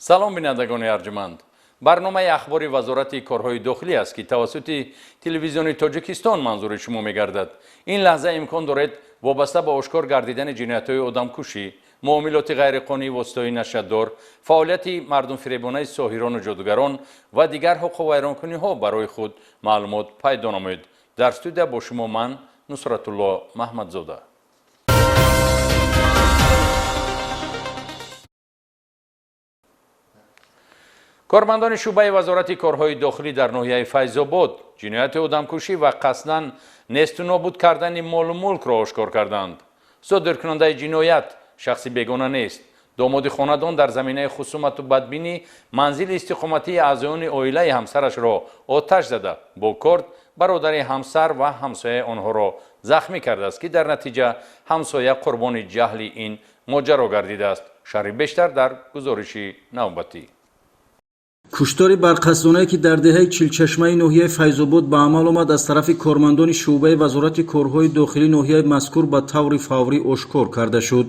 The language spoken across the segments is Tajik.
سلام بینندگان ارجمند. برنامه اخباری وزارت کارهای داخلی است که توسط تلویزیون تاجیکستان منظور شما می‌گردد. این لحظه امکان دارد وابسته به آشکار گردیدن جنایت‌های آدمکشی، معاملات غیرقانونی واسطه‌ای نشدار، فعالیت مردم فریبانه ساحران و جادوگران و دیگر حقوق ویرانکنی‌ها برای خود معلومات پیدا نمود. در استودیو با شما من نصرت الله محمدزاده. کارمندان شعبه وزارت کارهای داخلی در ناحیه فیض‌آباد جنایت آدمکشی و قصداً نیست و نابود کردن مال و ملک را آشکار کردند. صادرکننده جنایت شخصی بیگانه نیست. داماد خاندان در زمینه خصومت و بدبینی منزل استقامتی اعضایان عائله همسرش را آتش زده با کارد برادر همسر و همسایه آنها را زخمی کرده است که در نتیجه همسایه قربان جهل این ماجرا گردیده است. شرح بیشتر در گزارش نوبتی. کشتار برقصدانه که در دهه چلچشمه ناحیه فیض‌آباد به عمل آمد از طرف کارمندان شعبه وزارت کارهای داخلی ناحیه مذکور به طور فوری آشکار کرده شد.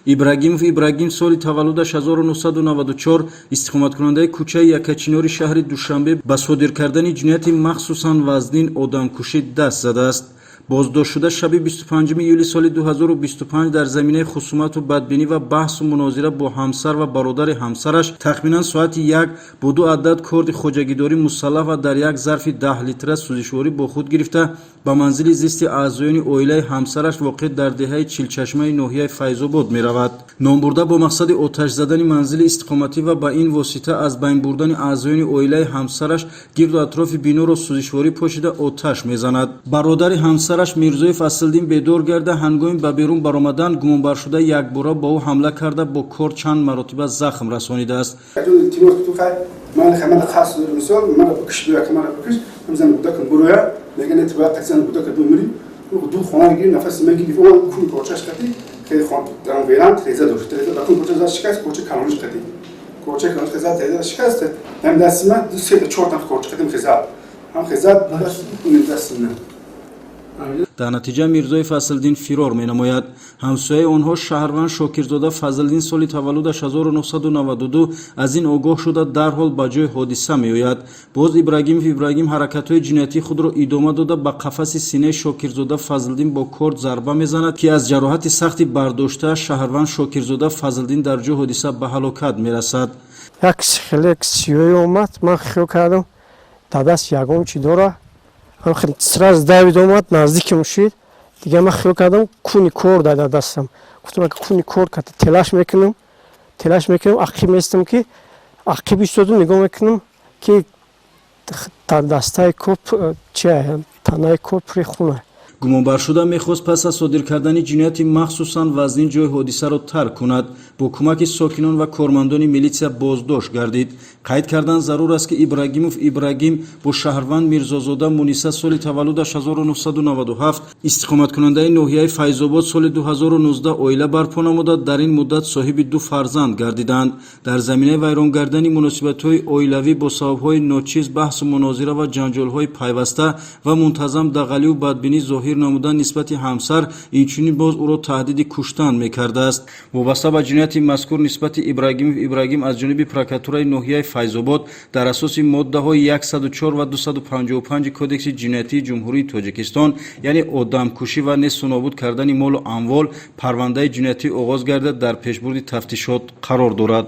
ابراگیم سال تولدش 1994 استقامت کننده کوچه یکچینار شهر دوشنبه به صادر کردن جنایت مخصوصاً وزنین آدمکشی دست زده است. بازداشت شده شب 25 ایولی سال 2025 در زمینه خصومت و بدبینی و بحث و مناظره با همسر و برادر همسرش تخمینا ساعت 1 با 2 عدد کارد خوجگیداری مسلح و در یک ظرف 10 لیتر سوزشواری با خود گرفته به منزل زیست اعضایان عائله همسرش واقع در دهه چلچشمه ناحیه فیض‌آباد می رود. نام برده با مقصد آتش زدن منزل استقامتی و با این واسطه از بین بردن اعضایان عائله همسرش گرد و اطراف بنا را سوزشواری پاشیده آتش میزند. برادر همسرش میرزای فصلدین بیدار گرده هنگام به بیرون برآمدن گمانبر شده یک بار با او حمله کرده با کار چند مرتبه زخم رسانیده است. در نتیجه میرزای فصلدین فرار می نماید. همسایه آنها شهروند شاکرزاده فضلدین سال تولدش 1992 از این آگاه شده در حال به جای حادثه می آید. باز ابراگیم حرکت های جنایتی خود را ادامه داده به قفس سینه شاکرزاده فضلدین با کارد ضربه می زند که از جراحت سختی برداشته شهروند شاکرزاده فضلدین در جای حادثه به هلاکت می رسد. یک سیوی اومد من خیال کردم داداش یگان چی داره خیلی سراز دوید اومد نزدیکم شد دیگه من خیال کردم کونی کور داده دستم گفتم اگه کونی کور کرده تلاش میکنم عقیب میستم که عقیب ایستادم نگاه میکنم که دستای کوپ چیه تنهای کوپ خونه. گمانبر شده میخواست پس از صادر کردن جنایت مخصوصاً وزنین جای حادثه را ترک کند. با کمک ساکنان و کارمندان میلیسیا بازداشت گردید. قید کردن ضرور است که ابراگیم با شهروند میرزازاده مونیسه سال تولدش 1997 استقامت کننده ناحیه فیض‌آباد سال 2019 عائله برپا نموده در این مدت صاحب 2 فرزند گردیدند. در زمینه ویرانگردنی مناسبت‌های عائلوی با سبب‌های ناچیز بحث و مناظره و جنجال‌های پیوسته و منتظم دغلی و بدبینی ظاهر نمودن نسبت همسر اینچنین باز او را تهدید کشتن می‌کرده است. وابسته به جنایت مذکور نسبت ابراگیم از جانب پروکاتورای ناحیه فیض‌آباد در اساس ماده‌های 104 و 255 کدکس جنایتی جمهوری تاجیکستان یعنی آدمکشی و نیست و نابود کردن مال و اموال پرونده جنایتی آغاز گردد در پیشبرد تفتیشات قرار دارد.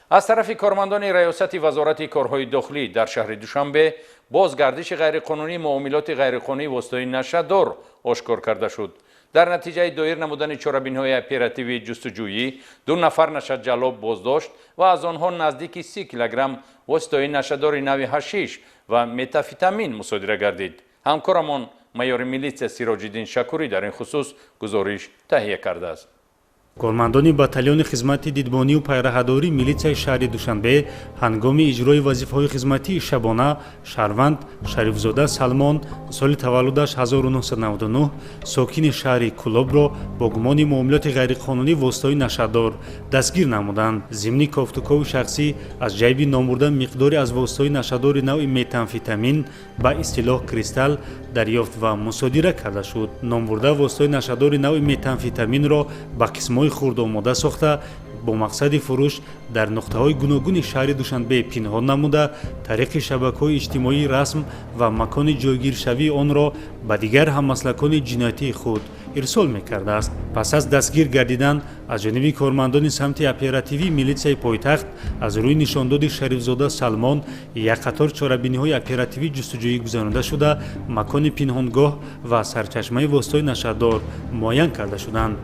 از طرف کارمندان ریاست وزارت کارهای داخلی در شهر دوشنبه بازگردش غیرقانونی معاملات غیرقانونی واسطه‌ای نشدار آشکار کرده شد. در نتیجه دایر نمودن چاره‌بین‌های اپراتیوی جستجویی 2 نفر نشد جلاب بازداشت و از آنها نزدیک 30 کیلوگرم واسطه‌ای نشدار نوع حشیش و متافیتامین مصادره گردید. همکارمان معیار میلیسیا سیراج‌الدین شکوری در این خصوص گزارش تهیه کرده است. کارمندان باتالون خدمت دیدبانی و پیراهداری میلیسیای شهر دوشنبه هنگام اجرای وظیفه‌های خدمتی شبانه شهروند شریفزاده سلمان سال تولدش 1999 ساکن شهر کلوب را با گمان معاملات غیرقانونی واسطه نشادار دستگیر نمودند. ضمن گفتگوی شخصی از جیب نامبرده مقداری از واسطه نشادار نوع متامفتامین با اصطلاح کریستال دریافت و مصادره کرده شد. نامبرده واسطه نشادار نوع متامفتامین را با قسم‌های خرد آماده ساخته با مقصد فروش در نقطه‌های گوناگون شهر دوشنبه پنهان نموده طریق شبکه‌های اجتماعی رسم و مکان جایگیرشوی آن را به دیگر هممسلکان جنایتی خود ارسال می‌کرده است. پس از دستگیر گردیدن از جانب کارمندان سمت اپراتیوی میلیسیای پایتخت از روی نشانداد شریفزاده سلمان یک قطار چاره‌بینی‌های اپراتیوی جستجویی گذرانده شده مکان پنهانگاه و سرچشمه واسطه نشادار معین کرده شدند.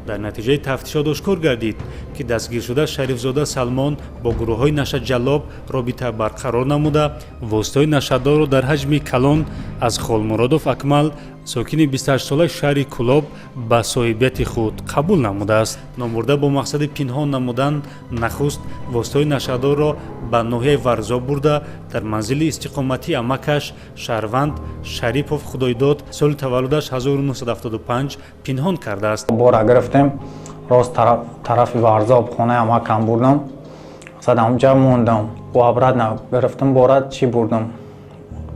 در نتیجه تفتیشات آشکار گردید که دستگیر شده شریفزاده سلمان با گروه‌های نشه جلاب رابطه برقرار نموده واسطه نشادار را در حجم کلان از خالمرادوف اکمل ساکن 28 ساله شهر کلوب به صاحبیت خود قبول نموده است. نامبرده با مقصد پنهان نمودن نخست واسطه نشادار را به ناحیه ورزاب برده در منزل استقامتی امکش شهروند شریپوف خدایداد سال تولدش 1975 پنهان کرده است. بار گرفتم راست طرف ورزاب خانه امکم بردم صد همجا موندم و عبرت نگرفتم بارد چی بردم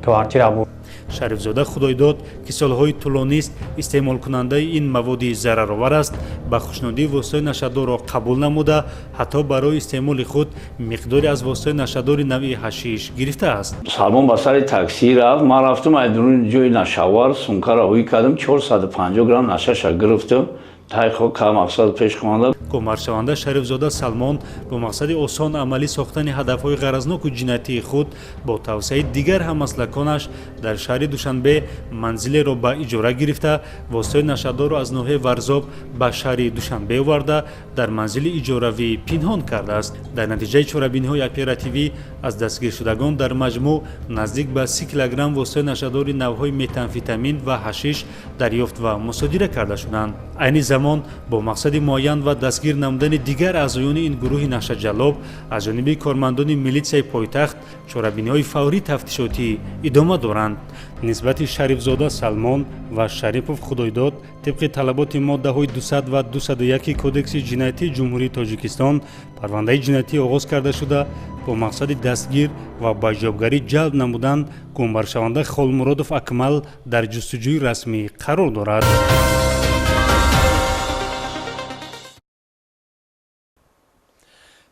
کوارچی بود. شریفزاده خدایداد که سالهای طولانی است استعمال کننده این مواد ضررآور است با خوشنودی واسطه نشادار را قبول نموده حتی برای استعمال خود مقداری از واسطه نشادار نوع حشیش گرفته است. سلمان با سر تاکسی رفت من رفتم ادرون جوی نشاور سونکا را روی کردم 450 گرم نشش گرفتم تایخو که مقصد پیش خواندم. گمارشونده شریفزاده سلمان با مقصد آسان عملی ساختن هدفهای غرضناک و جنایتی خود با توسعه دیگر هممسلکانش در شهر دوشنبه منزل را به اجاره گرفته واسطه نشادار را از ناحیه ورزاب به شهر دوشنبه آورده در منزل اجاروی پنهان کرده است. در نتیجه چاره‌بینی‌های اپراتیوی از دستگیر شدگان در مجموع نزدیک به 30 کیلوگرم واسطه نشادار نوع‌های متامفتامین و حشیش دریافت و مصادره کرده شدند. عین زمان با مقصد معین و دستگیر نمودن دیگر اعضایان این گروه نشه جلاب از جانب کارمندان میلیسیای پایتخت چاره‌بینی‌های فوری تفتیشاتی ادامه دارند. نسبت شریفزاده سلمان و شریپوف خدایداد طبق طلبات ماده‌های 200 و 201 کدکس جنایتی جمهوری تاجیکستان پرونده جنایتی آغاز کرده شده با مقصد دستگیر و به جوابگری جلب نمودن گمبرشونده خالمرادوف اکمل در جستجوی رسمی قرار دارد.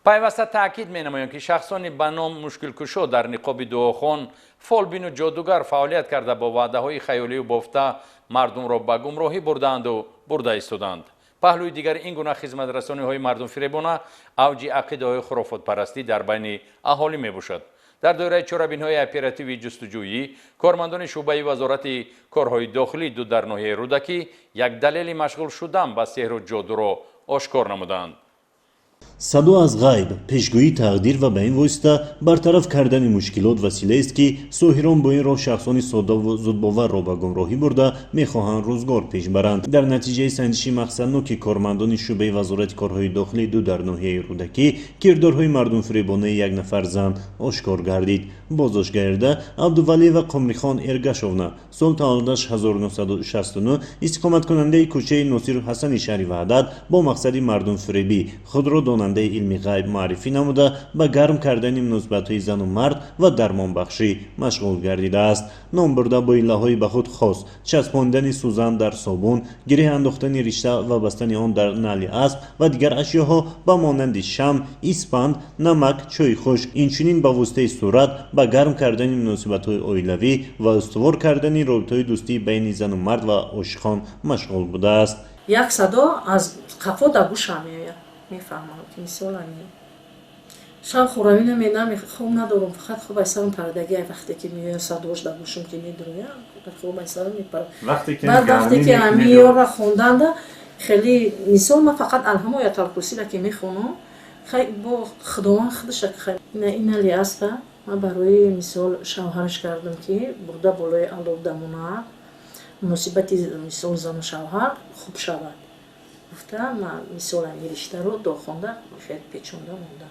پیوسته تاکید می‌نماییم که شخصانی به نام مشکل کشو در نقاب دعاخوان فالبین و جادوگر فعالیت کرده با وعده‌های خیالی و بافته مردم را به گمراهی بردند و برده ایستادند. پهلوی دیگر این گونه خدمت رسانی‌های مردم فریبانه اوج عقیده‌های خرافات پرستی در بین اهالی می‌باشد. در دوره چاره‌بین‌های اپراتیوی جستجویی کارمندان شعبه وزارت کارهای داخلی دو در ناحیه رودکی یک دلیل مشغول شدن به سحر و جادو را آشکار نمودند. صدا از غیب، پیشگویی تقدیر و به این واسطه برطرف کردن مشکلات وسیله است که ساحران با این راه شخصان ساده و زودباور را به گمراهی برده میخواهند روزگار پیش برند. در نتیجه سنجشی مقصدناک کارمندان شعبه وزارت کارهای داخلی دو در ناحیه رودکی کردارهای مردم فریبانه یک نفر زن آشکار گردید. بازداشتگرده عبدالولی و قمریخان ارگشونا سال تولدش 1969 استقامت کننده کوچه ناصر حسن شهری وحدت با مقصد مردم فریبی خود را داننده علم غیب معرفی نموده به گرم کردن مناسبت‌های زن و مرد و درمان بخشی مشغول گردیده است. نام برده با الهه‌های به خود خاص چسباندن سوزن در صابون، گره انداختن رشته و بستن آن در نعل اسب و دیگر اشیاها با مانند شمع، اسپند، نمک، چای خشک اینچنین به واسطه صورت به گرم کردن مناسبت‌های عائلوی و استوار کردن رابطه‌های دوستی بین زن و مرد و عاشقان مشغول بوده است. یک صدا از قفا در گوشم میآید، میفهمم که مثلا شب خورامی نمیدم، خوب ندارم، فقط خوب ایسرم پردگی وقتی که میاد صداش در گوشم که میدرویم خوب ایسرم میپرم. وقتی که همیار را خوندند خیلی مثال من فقط الهام آیت الکرسی را که میخونم خیلی با خداوند خودش خیلی این لیاسته من برای مثال شوهرش کردم که برده بالای علوب دمونه مناسبت مثال زن و شوهر خوب شود гуфта ман мисола нивиштаро дохонда хеле печонда монда.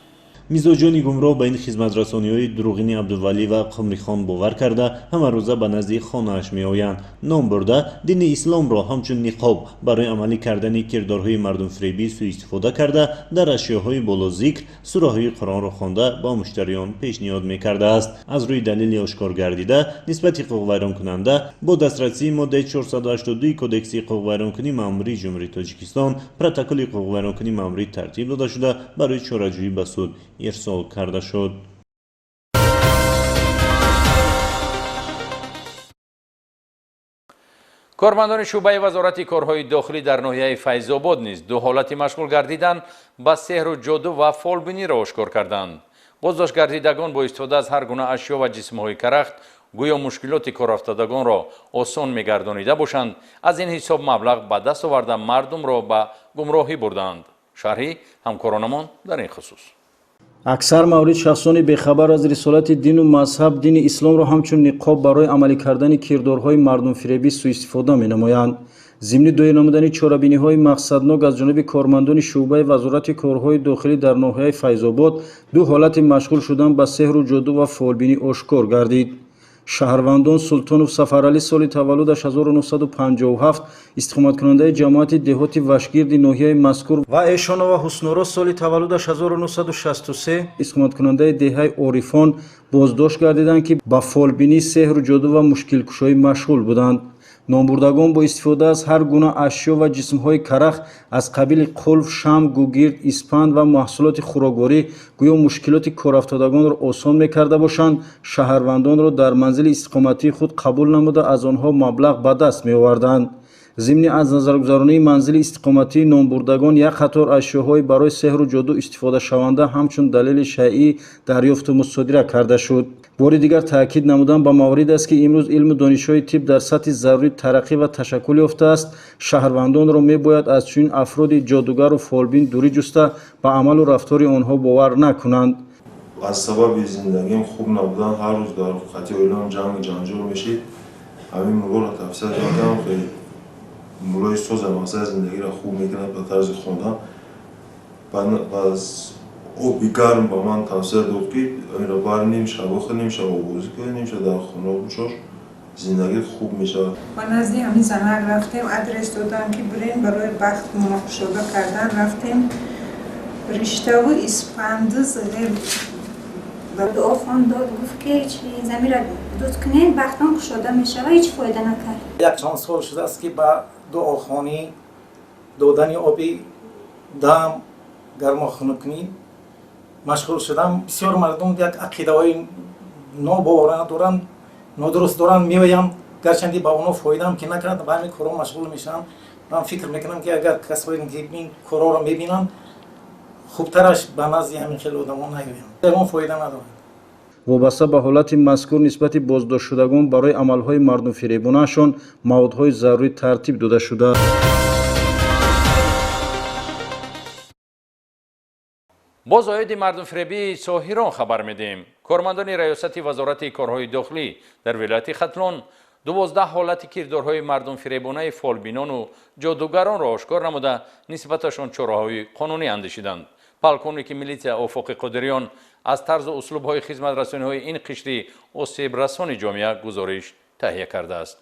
мизоҷони гумроҳ ба ин хизматрасониҳои дурӯғини абдувалӣ ва қумрихон бовар карда ҳамарӯза ба назди хонааш меоянд. ном бурда дини исломро ҳамчун ниқоб барои амалӣ кардани кирдорҳои мардумфиребӣ суистифода карда дар ашёҳои болозикр сураҳои қуръонро хонда ба муштариён пешниҳод мекардааст. аз рӯи далели ошкор гардида нисбати ҳуқуқвайронкунанда бо дастрасии моддаи 482 кодекси ҳуқуқвайронкунӣ маъмурии ҷумҳурии тоҷикистон протоколи ҳуқуқвайронкунӣ маъмурӣ тартиб дода шуда барои чораҷӯӣ ба суд ирсол карда шуд. кормандони шӯъбаи вазорати корҳои дохилӣ дар ноҳияи файзобод низ ду ҳолати машғул гардидан ба сеҳру ҷоду ва фолбиниро ошкор карданд. боздоштгардидагон бо истифода аз ҳар гуна ашё ва ҷисмҳои карахт гӯё мушкилоти корафтадагонро осон мегардонида бошанд, аз ин ҳисоб маблағ ба даст оварда мардумро ба гумроҳӣ бурданд. шарҳи ҳамкоронамон дар ин хусус. аксар маврид шахсони бехабар аз рисолати дину мазҳаб дини исломро ҳамчун ниқоб барои амалӣ кардани кирдорҳои мардумфиребӣ суистифода менамоянд. зимни доир намудани чорабиниҳои мақсаднок аз ҷониби кормандони шӯъбаи вазорати корҳои дохилӣ дар ноҳияи файзобод ду ҳолати машғул шудан ба сеҳру ҷоду ва фолбинӣ ошкор гардид. шаҳрвандон султонов сафаралӣ соли таваллудаш 1957 истиқоматкунандаи ҷамоати деҳоти вашгирди ноҳияи мазкур ва эшонова ҳуснорос соли таваллудаш 1963 истиқоматкунандаи деҳаи орифон боздошт гардиданд ки ба фолбинӣ сеҳру ҷоду ва мушкилкушоӣ машғул буданд. номбурдагон бо истифода аз ҳар гуна ашё ва ҷисмҳои карах аз қабили қулф, шам, гугирд, испанд ва маҳсулоти хӯрокворӣ гӯё мушкилоти корафтадагонро осон мекарда бошанд, шаҳрвандонро дар манзили истиқоматии худ қабул намуда аз онҳо маблағ ба даст меоварданд. зимни аз назаргузаронии манзили истиқоматии номбурдагон як қатор ашёҳои барои сеҳру ҷоду истифодашаванда ҳамчун далели шайъӣ дарёфту мусодира карда шуд. бори дигар таъкид намудан ба маврид аст ки имрӯз илму донишҳои тиб дар сатҳи зарурӣ тараққӣ ва ташаккул ёфтааст. шаҳрвандонро мебояд аз чунин афроди ҷодугару фолбин дурӣ ҷуста ба амалу рафтори онҳо бовар накунанд. аз сабаби зиндагим хуб набудан ҳар рӯз дар хати оилаам ҷангу ҷанҷол мешид. ҳамин мурорро тавсия додам хеле мурори соза мақсади зиндагиро хуб мекунад ба тарзи хондан. баъз оби гарм ба ман тавсия дод ки инро бар нимша бохӯр нимша овозӣ кунӣ нимша дар хона бушош зиндаги хуб мешавад. ба назди ҳамин занак рафтем, адрес додам ки бирем барои бахт муноқишода кардан рафтем. риштаву испанди зағир дуо хондод гуфт ки замира дуд кунед бахтон кушода мешава, ҳеҷ фоида накард. якчанд сол шудааст ки ба дуохонӣ додани оби дам гармохунукунӣ машғул шудам. бисёр мардум як ақидаҳои нобоварона доранд, нодуруст доранд, меоянд гарчанди ба онҳо фоидаам ки накард ба ҳамин корҳо машғул мешавам. ман фикр мекунам ки агар касое ки ин корҳоро мебинанд хубтараш ба назди ҳамин хеле одамон наёянд, он фоида надорад. вобаста ба ҳолати мазкур нисбати боздоштшудагон барои амалҳои мардумфиребонаашон маводҳои зарурӣ тартиб дода шудааст. боз оиди мардумфиребии соҳирон хабар медиҳем. кормандони раёсати вазорати корҳои дохилӣ дар вилояти хатлон 12 ҳолати кирдорҳои мардумфиребонаи фолбинону ҷодугаронро ошкор намуда нисбаташон чораҳои қонунӣ андешиданд. полковники милитсия офоқи қодириён аз тарзу услубҳои хизматрасониҳои ин қишри осебрасони ҷомеа гузориш таҳия кардааст.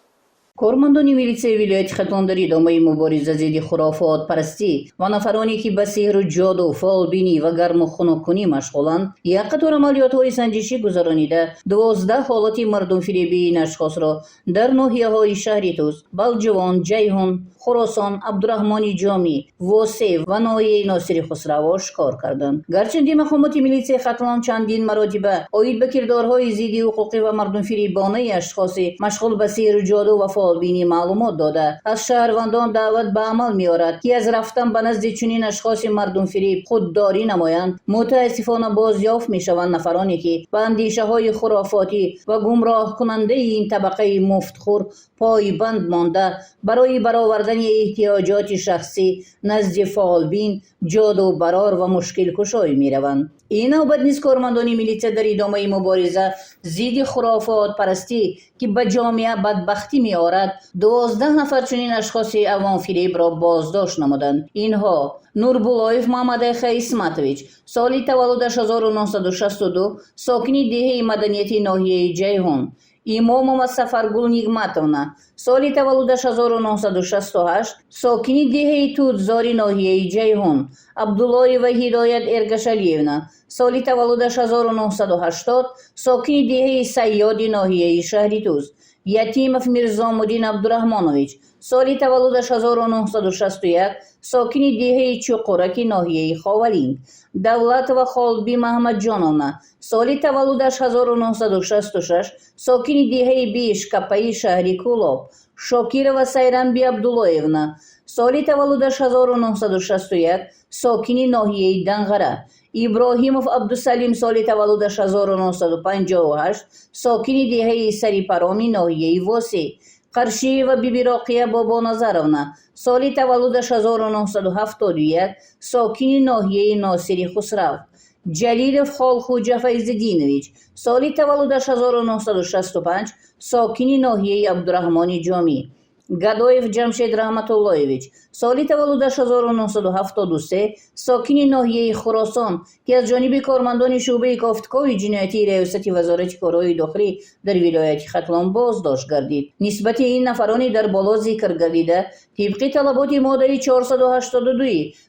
кормандони милитсияи вилояти хатлон дар идомаи мубориза зидди хурофотпарастӣ ва нафароне ки ба сеҳру ҷоду, фолбинӣ ва гарму хунуккунӣ машғуланд, як қатор амалиётҳои санҷишӣ гузаронида 12 ҳолати мардумфиребии ин ашхосро дар ноҳияҳои шаҳри Туз, Балҷувон, Ҷайҳун, Хуросон, Абдураҳмони Ҷомӣ, Восе ва ноҳияи Носири Хусраво ошкор карданд. гарчанди мақомоти милитсияи Хатлон чандин маротиба оид ба кирдорҳои зидди ҳуқуқӣ ва мардумфиребонаи ашхоси машғул ба сеҳру ҷоду ва фолбинӣ маълумот дода, аз шаҳрвандон даъват ба амал меорад ки аз рафтан ба назди чунин ашхоси мардумфиреб худдорӣ намоянд. мутаассифона бозёфт мешаванд нафароне ки ба андешаҳои хурофотӣ ва гумроҳкунандаи ин табақаи муфтхӯр пойбанд монда барои баровардани эҳтиёҷоти шахсӣ назди фолбин, ҷодубарор ва мушкилкушоӣ мераванд. این نوبت نیز کارمندان میلیته در ادامه مبارزه ضد خرافات پرستی که به جامعه بدبختی می آورد 12 نفر چنین اشخاص عوام فریب را بازداشت نمودند. اینها نوربولایف محمد اسمتویچ سالی تولدش 1962 ساکنی دهه مدنیتی ناحیه جیهون، امام سفرگل نیگمتونا سالی تولدش 1968 ساکنی دهه تودزاری ناحیه جیهون، عبدالله و هدایت ارگشالیونا سالی تولدش 1980 ساکنی دهه سیادی ناحیه شهری توز، یتیمов میرزامودین عبدالرحمانویچ سالی تولدش 1961 ساکنی دهه چوقورکی ناحیه خاورین، دولت و خالبی محمد جانونا سالی تولدش 1966 ساکنی دهه بیش کپایی شهری کولاب، شاکیر و سیران بی عبداللهیونا سالی تولدش 1961 ساکنی ناحیه دنغره، ابراهیمов عبدالسلیم سالی تولدش 1958 ساکنی دهه سریپرامی ناحیه واسی، قرشی و بیبی راقیه بابا نظرونا سالی تولدش 1971 ساکنی ناحیه ناصری خسرو، جلیلov خالخوجه فیض‌الدینویچ سالی تولدش 1965 ساکنی ناحیه عبدالرحمن جامی، گدایف جمشید رحمت اللهویچ سالی تولدش 1973 ساکنی ناحیه خراسان که از جانب کارمندان شعبه کافتکاری جنایتی ریاست وزارت کارهای داخلی در ولایت ختلان بازداشت گردید. نسبت این نفرانی در بالا ذکر گردیده طبق طلبات ماده 482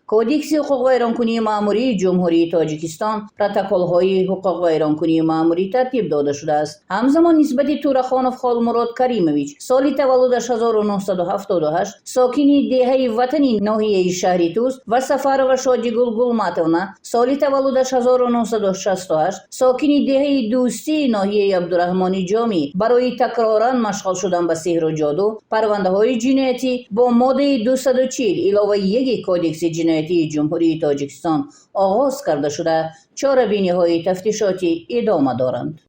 کودکس حقوق ویرانکنی مأموری جمهوری تاجیکستان پروتکل‌های حقوق ویرانکنی مأموری ترتیب داده شده است. همزمان نسبت تورخانov خالمراد کریمویچ سالی تولدش 1978 ساکنی دهه وطنی ناحیه شهری توس و سفر و شادیگل گلماتونا سالی تولدش 1968 ساکنی دهه دوستی ناحیه عبدالرحمن جامی برای تکرارن مشغول شدن به سحر و جادو پرونده های جنایتی با ماده 240 علاوه 1 کودکس جنایتی جمهوری تاجیکستان آغاز کرده شده، چاره‌بینی های تفتیشاتی ادامه دارند.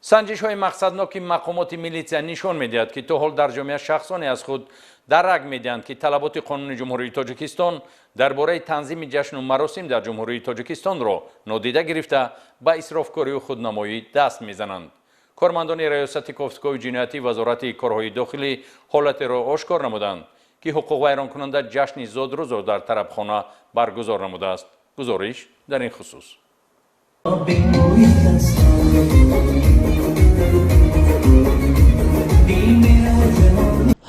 سنجش های مقصدناک مقامات میلیتیا نشان میدهد که تا حال در جامعه شخصانی از خود درک میدهند که طلبات قانون جمهوری تاجیکستان درباره تنظیم جشن و مراسم در جمهوری تاجیکستان را نادیده گرفته به اسرافکاری و خودنمایی دست میزنند. کارمندان ریاست کافتکاری جنایتی وزارت کارهای داخلی حالت را آشکار نمودند که حقوق ویران کننده جشن زادروز را در طربخانه برگزار نموده است. گزارش در این خصوص.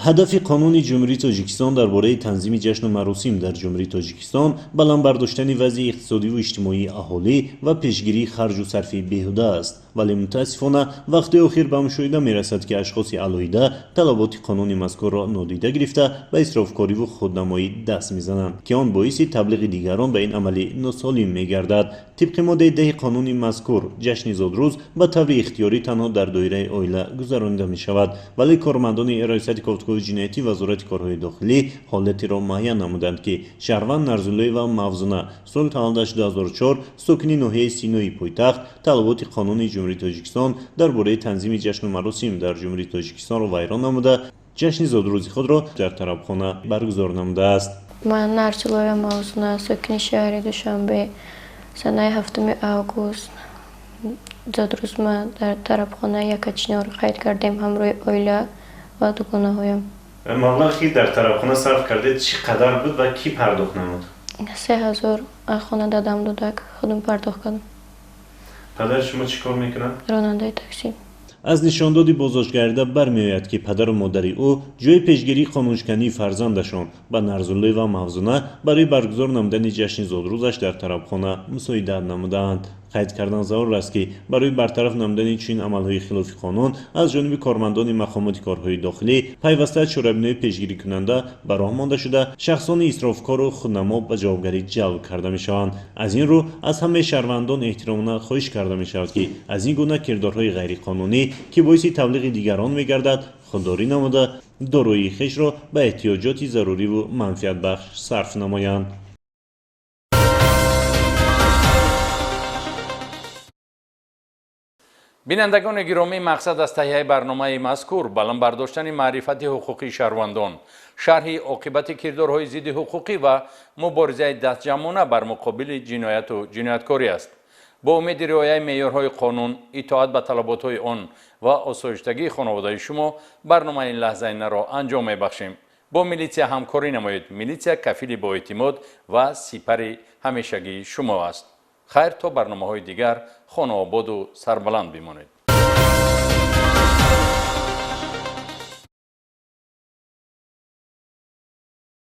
هدف قانون جمهوری تاجیکستان درباره تنظیم جشن و مراسم در جمهوری تاجیکستان بلند برداشتن وضع اقتصادی و اجتماعی اهالی و پیشگیری خرج و صرف بیهوده است، ولی متاسفانه وقت اخیر به مشاهده میرسد که اشخاص علاهیده طلبات قانون مذکور را نادیده گرفته به اسرافکاری و خودنمایی دست میزنند که آن باعث تبلیغ دیگران به این عمل ناسالم میگردد. طبق ماده 10 قانون مذکور جشن زادروز به طور اختیاری تنها در دایره عائله گذرانیده می شود، ولی کارمندان ریاست کافتکاری جنایتی وزارت کارهای داخلی حالتی را معین نمودند که شهروند نرزولی و موزونه سال تولدش 2004 ساکنی ناحیه سینایی پایتخت طلبات قانون جمهوری تاجیکستان درباره تنظیم جشن و مراسم در جمهوری تاجیکستان را ویران نموده جشن زادروزی خود را در طربخانه برگزار نموده است. من نرزولی موزونه ساکنی شهر دوشنبه سنه 7 آگوست زادروز ما در طربخانه یک اچنار قید کردیم همراه عائله و دوگانه هایم. مبلغی که در طربخانه صرف کردید چقدر بود و کی پرداخت نمود؟ 3000 خانه دادم دودک خودم پرداخت کردم. پدر شما چی کار میکنن؟ راننده تاکسی. از نشانداد بازداشتگرده برمیآید که پدر و مادر او جای پیشگیری قانونشکنی فرزندشان به نرزولی و موزونه برای برگزار نمودن جشن زادروزش در طربخانه مساعدت نمودند. قید کردن ضرور است که برای برطرف نمودن چنین عملهای خلاف قانون از جانب کارمندان مقامات کارهای داخلی پیوسته چاره‌بینی پیشگیری کننده به راه مانده شده شخصان اسرافکار و خودنما به جوابگری جلب کرده می شوند. از این رو از همه شهروندان احترامانه خواهش کرده می شود که از این گونه کردارهای غیر قانونی که باعث تبلیغ دیگران می گردد خودداری نموده دارایی خویش را به احتیاجات ضروری و منفعت بخش صرف نمایند. بینندگان گرامی، مقصد از تهیه برنامه مذکور بلند برداشتن معرفت حقوقی شهروندان، شرح عاقبت کردارهای ضد حقوقی و مبارزه دستجمعانه بر مقابل جنایت و جنایتکاری است. با امید رعایت معیارهای قانون، اطاعت به طلبات‌های آن و آسایشتگی خانواده شما برنامه این لحظه را انجام می‌بخشیم. با میلیسیا همکاری نمایید. میلیسیا کفیل با اعتماد و سپر همیشگی شما است. خیر تا برنامه‌های دیگر خانه آباد و سربلند بمانید.